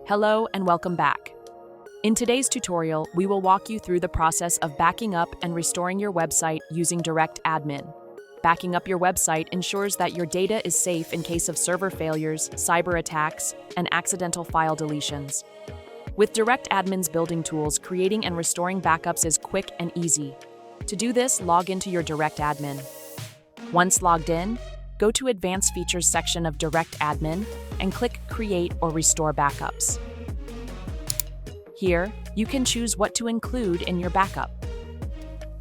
Hello and welcome back. In today's tutorial, we will walk you through the process of backing up and restoring your website using DirectAdmin. Backing up your website ensures that your data is safe in case of server failures, cyber attacks, and accidental file deletions. With DirectAdmin's building tools, creating and restoring backups is quick and easy. To do this, log into your DirectAdmin. Once logged in, go to Advanced Features section of DirectAdmin and click Create or Restore Backups. Here, you can choose what to include in your backup.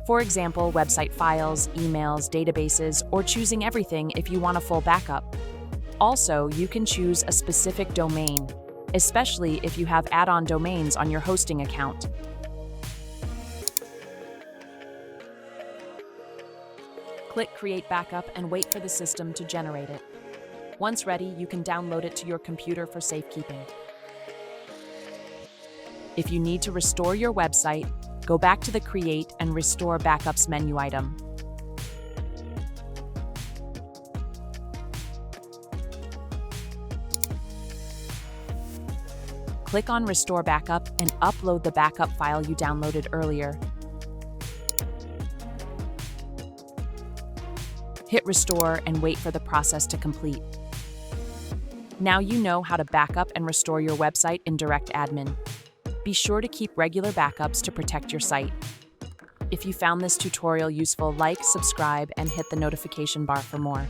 For example, website files, emails, databases, or choosing everything if you want a full backup. Also, you can choose a specific domain, especially if you have add-on domains on your hosting account. Click Create Backup and wait for the system to generate it. Once ready, you can download it to your computer for safekeeping. If you need to restore your website, go back to the Create and Restore Backups menu item. Click on Restore Backup and upload the backup file you downloaded earlier. Hit Restore and wait for the process to complete. Now you know how to back up and restore your website in DirectAdmin. Be sure to keep regular backups to protect your site. If you found this tutorial useful, like, subscribe, and hit the notification bar for more.